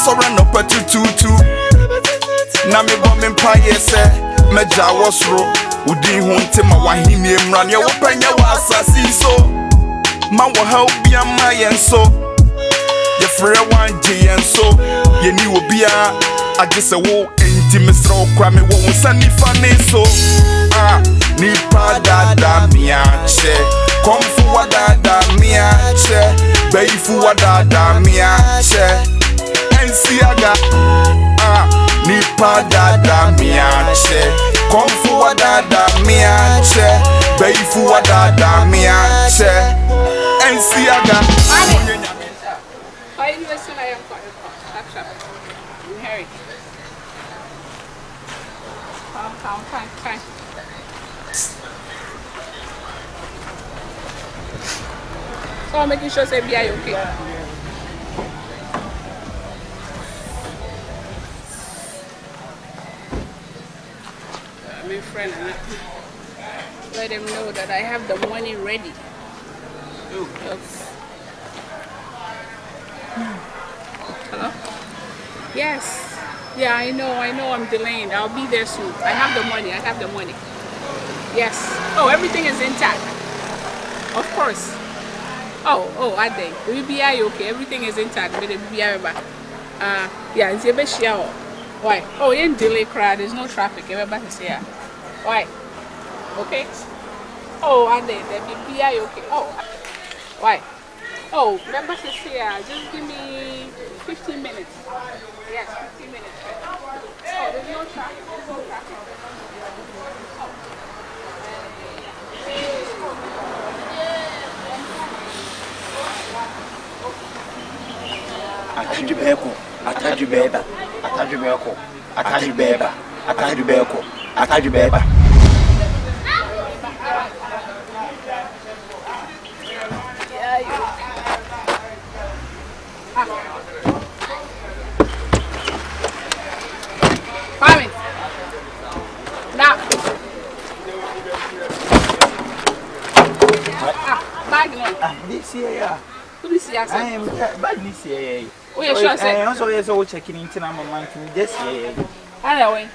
sorry no tutu. Na me bombing pie say meja wasro. Udi hunte ma wahini emran ye wopanya wa asasi so. Ma wo help bia ma yen so. Ye free one G and so. Ye ni obi a agese wo enti mesro kwa me wo sani fane so. Ah ni pa dada mi ache. Come for dada mi ache. Bay for dada mi ache. Ensiaga ah ni pa dada mi ache. Come for dada mi ache. Bay for dada mi ache. Ensiaga why you listen I am fine. Harry. Fine. So I'm making sure say be okay. My friend and let them know that I have the money ready. Hello? Yes. Yeah, I know I'm delaying. I'll be there soon. I have the money. Yes. Oh, everything is intact. Of course. Oh, I think. The BBI okay. Everything is intact. But the BBI yeah, it's a bit shower. Why? Oh, you didn't delay crowd. There's no traffic. Everybody is here. Why? Okay. Oh, I think the BBI okay. Oh, why? Oh, members is here. Just give me 15 minutes. Yes, 15 minutes. Oh, there's no traffic. Now. This year. This year, I am bad this year. Oh, yeah, sure. I also is all checking into my mind to this year. Anyway.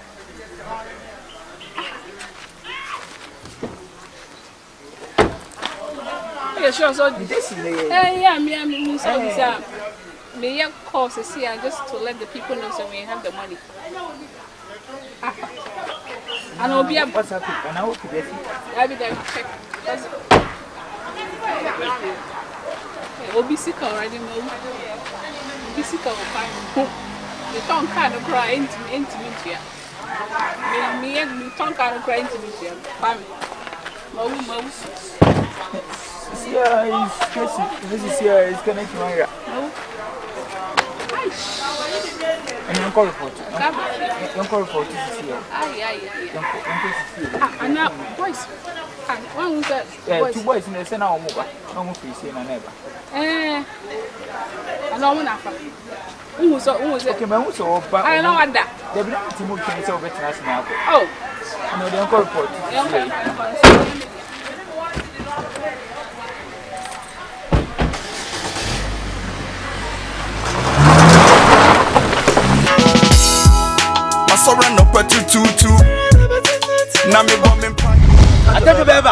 Yeah, sure. So this year. Yeah, me so me course is here just to let the people know so we have the money. And I'll be a what's happening? And I will be there. I'll be there. Check. We'll be Sika already. Be Sika will find the tongue kind of cry intimate here. Me tongue kind of cry intimate here. Family. Yeah, this is here. It's connected to my ear. No. And you call for it. You call for it. And now, boys. One was that? Two boys in the center of Moba. No more free saying a neighbor. I know one after. Who was it? Okay, my own so, but I know what that. They've been to move things over to us now. Oh, I know the uncle for it. sorry no tutu. Na me bombing pie. I tell you, baby.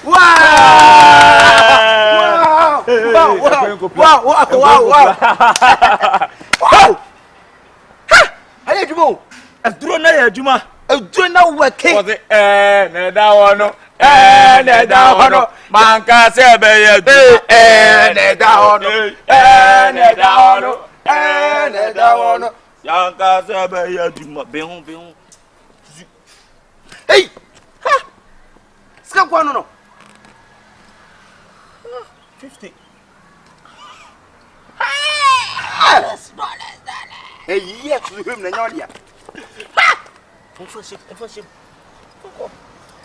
Wow! How did you move? A drone, a Juma. A drone, working. Was it? Nedawano, Manka Sebe, Nedawano, Yanka Sebe, Behon. Hey! Ha! Scapano 50. Hey, yes, to him, Nanodia. For ship.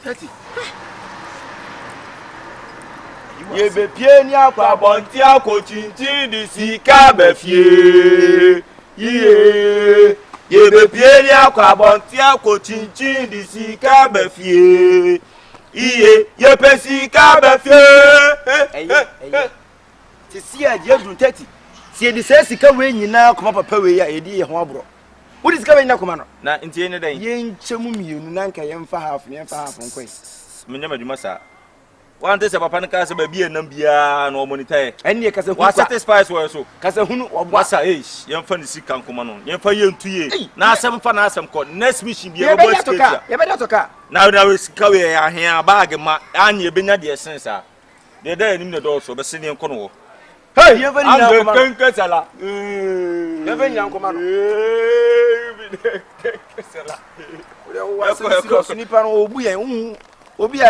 30. Ye be pienya kwa bontia ko chinchin di Sika be fie. Ye be pienya kwa bontia ko chinchin di Sika be fie. Ye pe Sika be fie. Ti si a je dun 30. tie di say sika we nyina koma papa we ya edi ye ho abro wo di sika we nyina koma no na ntie ne dan ye nchemu mienu na nka ye mfa half nkoi menya maduma sa wante se papa nka se ba bia nam bia no monitor enne ka se hu satisfies wo so ka se hunu wasa ye mfa ni sika nkoma no ye mfa ye ntuye na asem fa na asem ko next mission bia bo state ye be da toka na we sika we ya hia bag ma anye be nya de sense de da nim ne do so be se ne nko no hey ye veni na nkoma kenke sala ye veni na nkoma no kenke sala wa se nipa no obu ye obi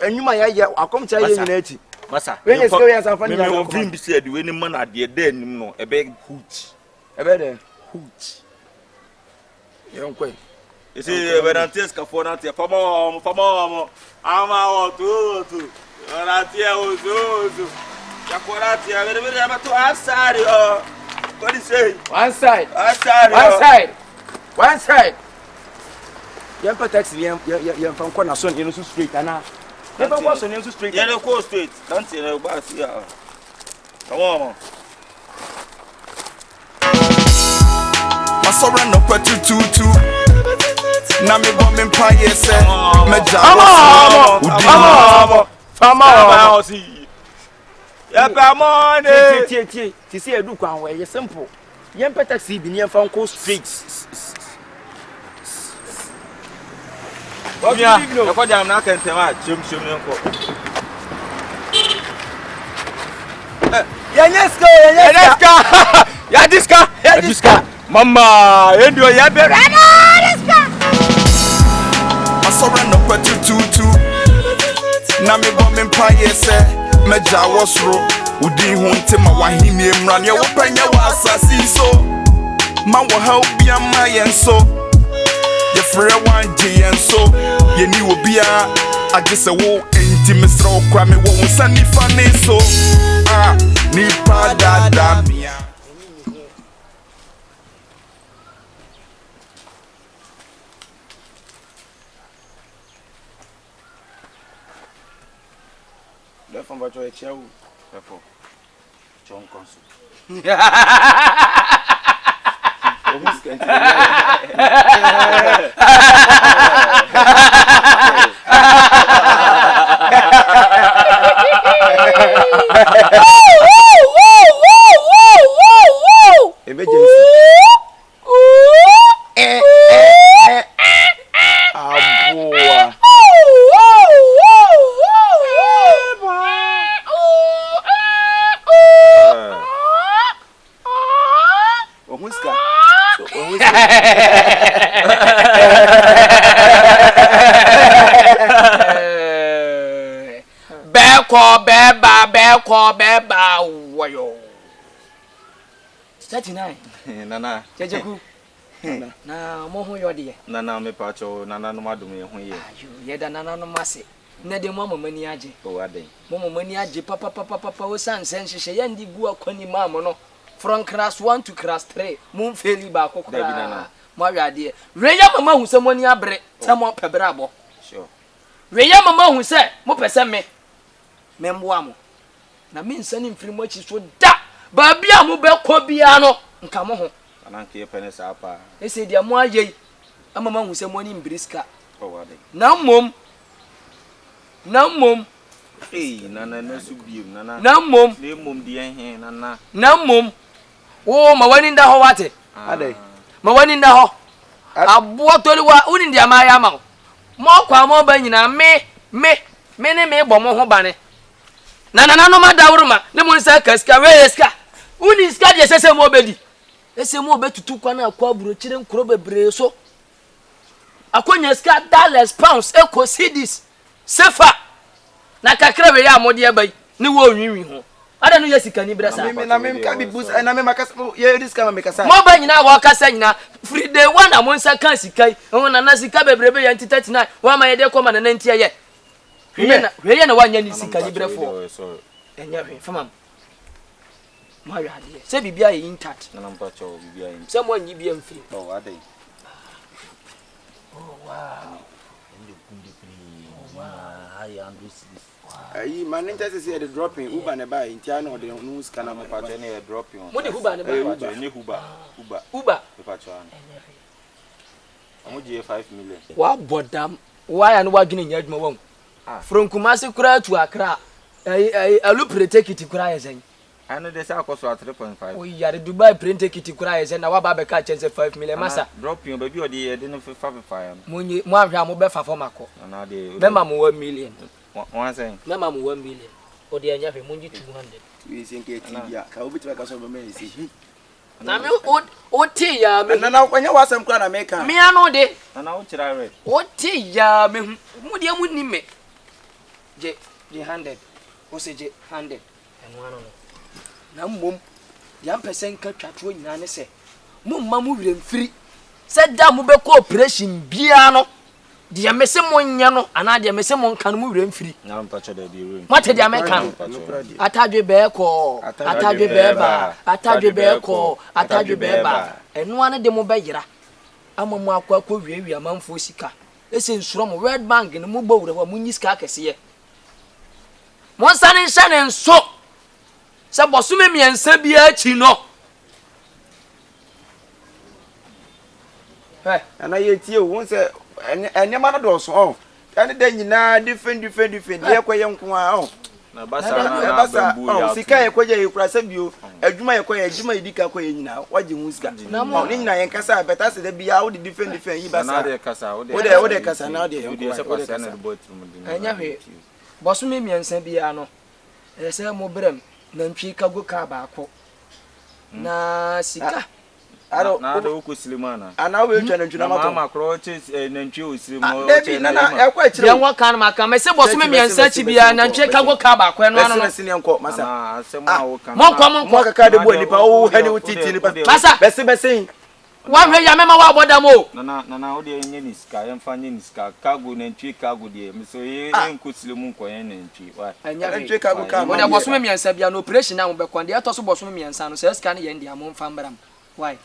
anyuma ya akomcha ye nyina ati masa we yes go yes afani ya me vim bi se de we ni man ade de anim no ebe hooch ebe de hooch ye nkwe ese verantes ka for na te famo ama o tu ora te ozo yakorati ya bere ya to asari o what is say one side yam pa taxi yam fan ko na so ni so straight ana yam fa ko so ni so straight yam ko straight don't say na ba si ya come on masora no patu tutu na me bo me pa yese meja fama ya pa money ti see edu kwan we ye simple yam pa taxi bi ni yam fan ko straight Obia, e ko jam na kente ma chem nko. Ya nyeska. Ya diska. Mama, endio ya be. Diska. Asora no patu tutu. Na me bo me pa yese, meja wosro. Udi hu ntema wahini emran ye wo panya wa asasi so. Ma wo help bia ma yenso. Ye free one J and so ye ni obia I just a wo enti misra okwa me wo sani fane so ni pa da mia le fon ba jo e chia wo efo chon konso beba wayo 39 nana Kyekyeku na mo ho yode nana me pacho nana no madum ye ho ye ayo ye da nana no mase na de mo mamani age o aden mo mamani age papa wo sansen hye ye ndi gu akwani mam no from class 1 to class 3 mo feli ba kokora bi nana mo awade reya mama hu se mo ni abre se mo pebra abo sure reya mama hu se mo pese me memboa mo na me nsani mfiri mo achi so da ba bia mo be ko bia no nka mo ho ananke ye pene sa pa ese dia mo aye amama hu se mo ni mbriska o wade na mom nana na su biem nana na mom di ehe nana na mom o ma wani nda ho wate ade ma wani nda ho abo tori wa uni ndia ma ya ma mo kwa mo ba nyina me ne me bo mo ho bane nana no ma dawruma ne mo nsa kaska we ska uni ska de sese mo bedi ese mo betutu kwa na akwa buro chire nkro bebre so akonya ska dollars pounds eco cedis sefa na kakra we ya mode abai ne wo nwinwi ho ada no yesika ni brasa na me ka bi bus na me makasa ye riska ma me kasa mo ba nyina wa kasa nyina free day one amon sa kan sikai ho na sika bebrebe ya 39 wa ma ye de koma na nantia ye hwe na wanya ni sika ni brefo enya hwe fama ma ya de se bibia ye intact na mpa cho bibia ye se mo anyi bia mfiri oh adai oh wow ndi kundi pri I am this. My name is the dropping Uber and buy in Tiano, the news can have a dropping. What the Uber? Uber. I'm going to 5 million. What bodam? Why and what getting yet more? From Kumasi Kura to Accra, I look pretty to cry as in. I know the circle was 3.5. We are Dubai print ticket to cry as in our Baba catches a 5 million massa. Drop you, baby, or the dinner for 5. Muni, Mwamu Befa for Mako. And now they Mamma 1 million. One saying, Mamma 1 million. Or the Anyafi Mundi 200. We think it, I'll be to a customer. Now, what tea, ya, when you was some kind of maker. me, I know de. and now what I read. What tea, ya, me, Mudia wouldn't me. J. 100. What's a J 100 and 1 on it. Now, mum, young person cut to Nana say, Mum, Mamu, free. Said Damu cooperation, Biano. Dear Messamon Yano, and I dear Messamon can move free. Now I'm touching the room. What did I make? Ataje Beko, Ataje Beba, Ataje Beko, Ataje Beba, and one of them obeyera. I'm a mark we are man for Sika. Listen from Red Bank in the Mubo, the Munis carcass here. One son and son and so. Some Bosumi and Sabia Chino. And I hate you once. And your mother does all. And then you know, different. Yeah, young Kwan. Sika, you press you. A Juma, Juma, Dika, now. What you must get. No more in I and Cassa, but that's the be out the different. Another Casa, what they Cassa now, they and Yahi. Bosumi and Sabiano. There's a mobrem, Nanchika go cabako. Na Sika. I don't know Slimana. And I will turn into Mamma Croches and Jews. I quite young one can make a say Bosumi and Sachibian and Chicago cabak when one of the court, Massa. More common walk a cardboard, oh, Henry would teach you. Massa, Bessie, one way, I remember what Damo. Nana, the Indian sky and finding sky, cargo and Chicago, dear. So you could Slimunco and Chi. And Chicago come when I was swimming and Sabian operation now, but when the other was swimming and San says, can you end the among Fambram? Why?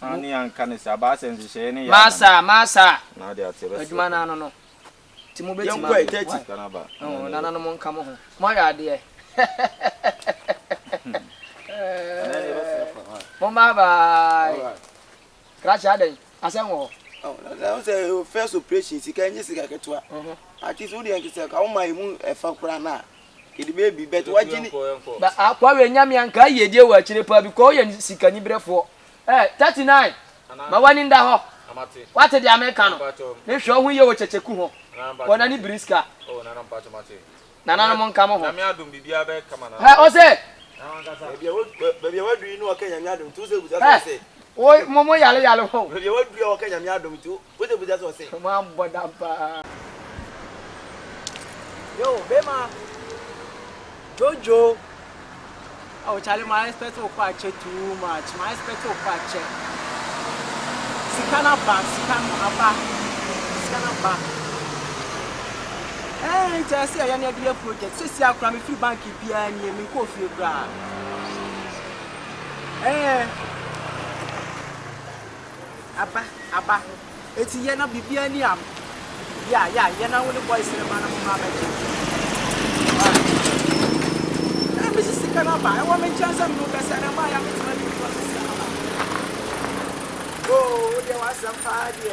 Ani and Canis Abbas and the Shane. Massa. Now they are man, I don't know. Timothy, Canaba. Oh, none of them come home. My idea. Mama, bye. Crash Addy. I said, oh, that was a first operation. She can't just get to her. I just wouldn't say, how my moon a fucker. It may be better watching it. But I quite Yammy and Kay, dear, watching a public call and see can you break for 39. My one in the hall. What a the American. They show who you watch at Chekuho. One any brisker. Oh, Nana Patamati. Nana come home. I don't be a bad come on. I say, baby, what do you know? Okay, I'm not Tuesday with us. Say, oh, Momo Yellow home. Baby, what do you okay? I'm not doing too. What did that say? Come on, but Yo, Bema. Jojo. Oh, Charlie, my expect to watch too much. My expect to watch it. Sikana ba. Eh, just say I need a project. So see I come free bank bia ni me ko fie bra. Aba. Eti ye na bibia ni am. Yeah, ye na woni boys na ma na mo ma ba. I want to chance some look as I am. Oh, there was some party.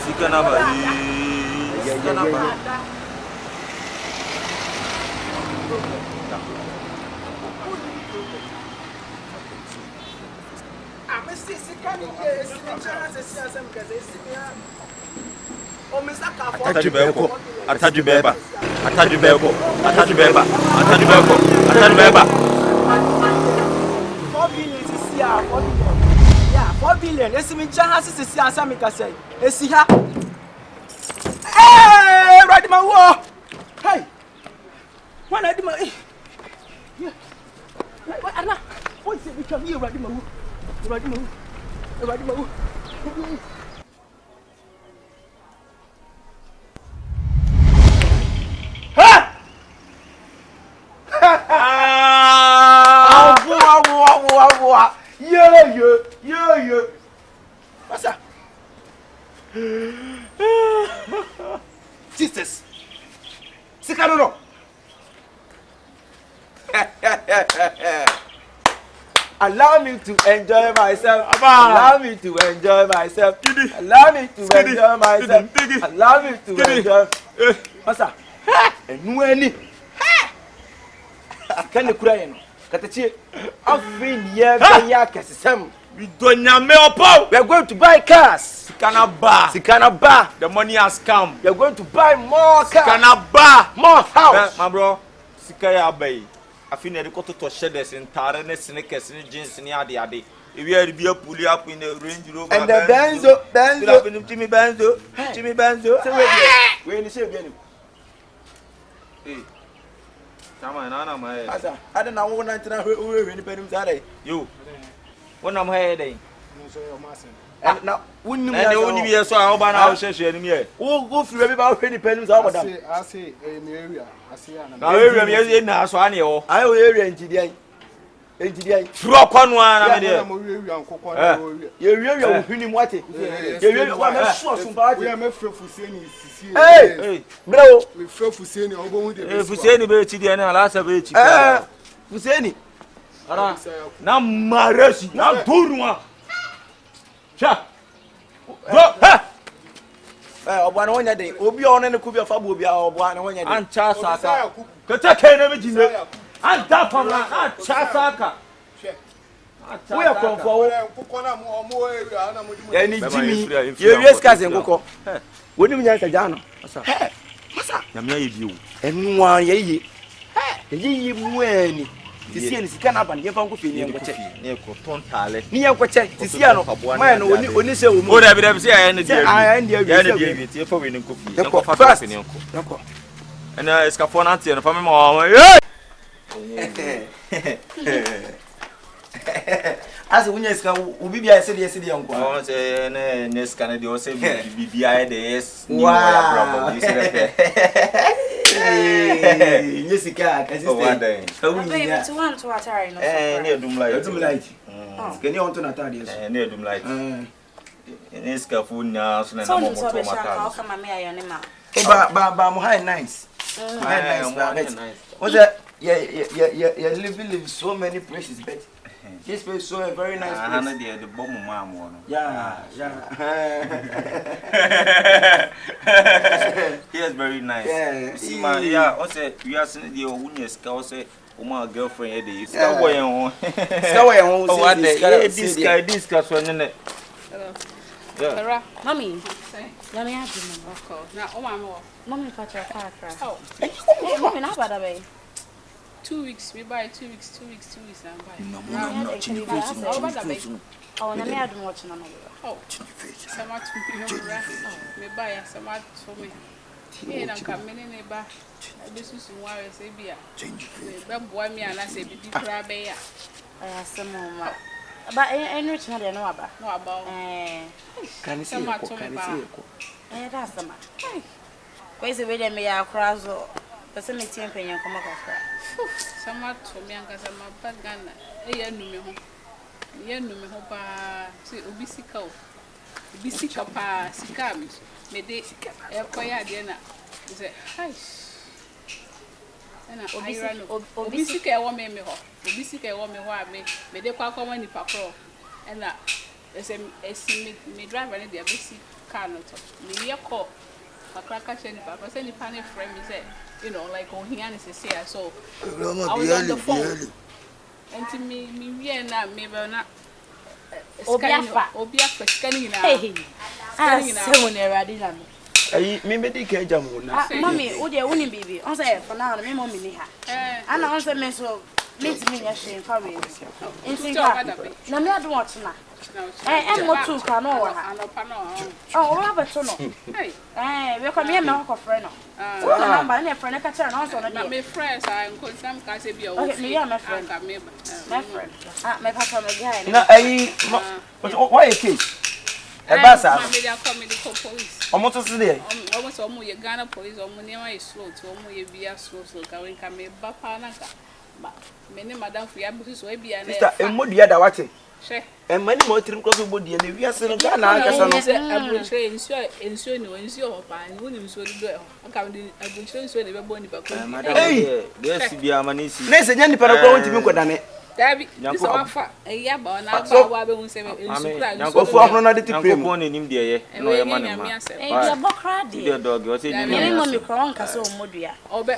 Sika Ataju beba. 4 billion is here, 4 billion. Yeah, 4 billion. Esi mi chance sisi asami ka say. Esi ha. Hey, ready my war. Hey. When I do my yeah. What Anna? What is it become here ready my war? Ready my war. Yeah. Jesus. Sika no. Allow me to enjoy myself. Allow me to enjoy myself. Allow me to enjoy myself. Allow me to enjoy. Masa. Enu ani. Kan kura yen. Katachi. Afin ye be ya kesem. We don't nyame opo. We are going to buy cars. Sikana ba. Sikana ba. The money has come. We are going to buy more cars. Sikana ba. More house. My bro. Sika ya bay. Afina de koto to shedes in tare ne sneakers ne jeans ne ade. If you are be pull up in the Range Rover. And the Benzo. Jimmy Benzo. Jimmy Benzo. We ni say again. Hey. Sama na my. Asa, I don't know what 99 we ni penim sare. You. When I'm here day. No so your master. And now wouldn't And the only be so how ban our share ni me. Who go through everybody we ni penim sare madam. I say in the area. I say Na area me na so ane o. I area ntidian. Ntidian. Fro kwanu na me de. mo area nkokọ na area. Ye area wo huni mu ate. Ye area wa me so so ba We ate. are me frefusie ni sisi. Hey! Bro, Me frefusie ni obo hu de. Fuseni be chi de na la sa be chi. Fuseni. Ara. Na marashi na durwa. Cha. Go. Ha. Obo na wonya den. Obi o ne kubi afa bo obi a obo na wonya den. Ancha saka. Kete ke na me jine. Anta fam na ancha saka. Wo ya konfo wo. Nkokọ na mo area na mo di mo. Ya ni Jimmy. Ye ries kaze nkokọ. Woni munya nsa ja no. Masa. Nyame aye bi o. Enu an ye ye. Ye mu ani. Tisi ni sika na ban ye fa nko fe ni enkoche. Ne ko ton tale. Ni enkoche tisi ano. Ma no oni se wo mu. O da bi se aye ne dia. Aye ne dia. Ya ne dia bi ti fa we ne ko fi. Yako fa fast. fe ne ko. Yako. Ana escapo na tie no fa me mo. Asa wunya sika obi bia ese de nko. O se ne scan de o se bibia e de yes. Wow. Bravo, you see that. Nye sika kasi stay. Baby, to want to attire no. Ne dum light. Dum light. Sika ni on to na tade so. Ne dum light. Ne scapo na so na So mo you so be to sure how mata. come me ayo ne ma. Ba mo high nice. High nice. What's that? Yeah, live so many places, but this place is so a very nice place. Na dey the bomb mama no. Yeah. He is very nice. Yeah. See man, yeah, o say we are seeing the wunya ska o say o my girlfriend here dey. Ska boy en. Ska boy en. Oh, what the this guy so ne. Hello. Yeah. Sarah. Mommy, Say. let me have you. Of course. Now, oh mama. Mommy got your car crash. Oh, Hey, mommy, how about that way? 2 weeks. We buy 2 weeks. 2 weeks. 2 weeks. And buy. No. Oh, about that baby. Oh, let me have you watching on. Oh, some are to me buy some are to me. Me and come in a bar. This is why I say beer. Boy, me and I say be crab bear. Some more. But any rich not know about. No about. Can you see Some are it? to Can me you see bar. it? That's the man. Where's the way they may have crossed or the same team paying and come across? Some are to me and some are bad gun. A no me. Ye no me hope see obisika o obisika pa sika mi me de e koya de na say hi na obisika e wo me ho obisika e wo me ho a me de kwa kwa ni pakro na esi me driver ne de abisi car no to me ye call pakraka che ni pakro say ni pane friend me say you know like on here and say so I was on the phone. And me na me be na obiafa scanning na so when ready na me Ayi me be dey ka jam na. Mommy wo dey woni bibi on say for now me mommy ni ha ana on say me so meet me nya hwe fa we ntinka na me ado watch na mo tu ka no wa ha oh wa beto no we come here me ho friend no what the number na friend ka tell no so no dey me friends I go some ka say be o okay me yeah my friend my papa me guy Na ayi why you case? E ba sa. Me dey call me the police Omo to se dey. Almost omo ye Ghana police omo near is slow to omo ye bia slow ka we me ba pa na ka me ne madam fu ya bi so e bia na Sister, e modua da wache. She. And many more trim cross body and we are saying Ghana. Ensure no ensure and when so do account the abroad so the Bonee back. Hey, there's be a manisi. Let's say any paragraph to me go down. Dabi, this offer a yaba na ba wa be hun se ensure. Go for another to pray. Go on in him there. No, your man. Eh, dia bokra de. Dog, what say you? Me mommy kro nka so modua. Obe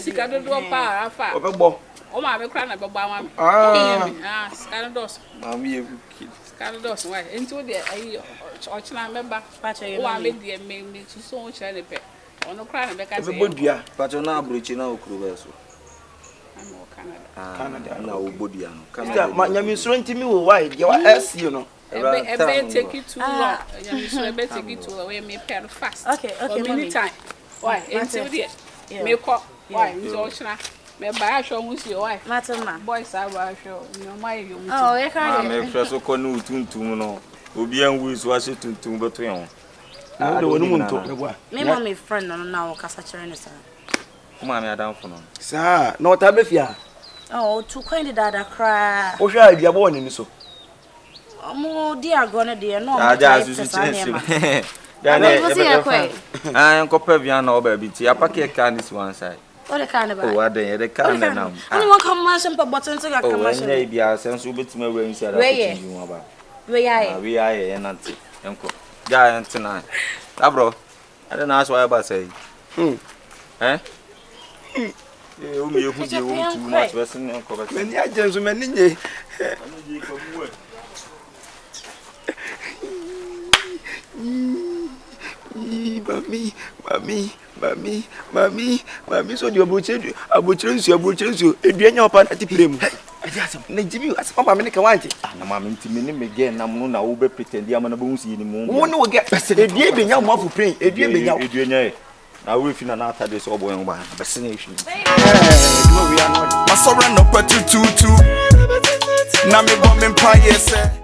Sika do pa afa. Obebo. O ma me kra na be gba wa. Sika dos. Mami e Sika dos why? Enti o de ayi ochina member. O wa me de me so o chira ne pe. Ono kra na be ka say. Obodua. Pacho na abrochi na okuru so. Canada na obodua no. Canada. Ma nyami so ntimi wo why? Ye wa S you know. Ebe take it too long. Nyami so ebe take it too long. We me pair fast. Okay, many time. Why? Enti o de me ko. Why? Nti o chira. Me buy a show musi why? Matema. Boys are buy show. No my you. Oh, we can. Me fresh ko no tuntum no. Obi anwu so ase tuntum beto yan. No de wonu muntu. Me mommy friend no na wo kasa chere ne sa. Kuma me adam fo no. Sa, no ta be fia. Oh, too kind dada cry. O hwa bia bo ni so. Omo di ago ne de no. Aja asusu chense. Ya ne e be. Ah, nkopa bia na oba bi ti apake car this one side. O de car ne ba. O aden the car na nam. Oni won come man shempa button to ga come machine. O enya bia sense obetima we nsi ada ko ti wọn ba. We ya we ya ye nante. Enko. Ja entina. Abro. Ada na aso ya ba sai. Eh? O me ehu je o tu ma so sen enko ba. Meni ajenso meni nye. Mami, so the abuchiri, eduenya opa na tipiremu. Na Jimmy, as papa me ka wanti. Na mama ntimi ne mege na mu na wo be pretend ya mana bo nsi ni mu. Wo ne wo get edue benya mo afu pray, edue benya. Eduenya e. Na wo fi na na atade so obo en ba. Be se na ehwi. Masora no patututu. Na me bomb empire say.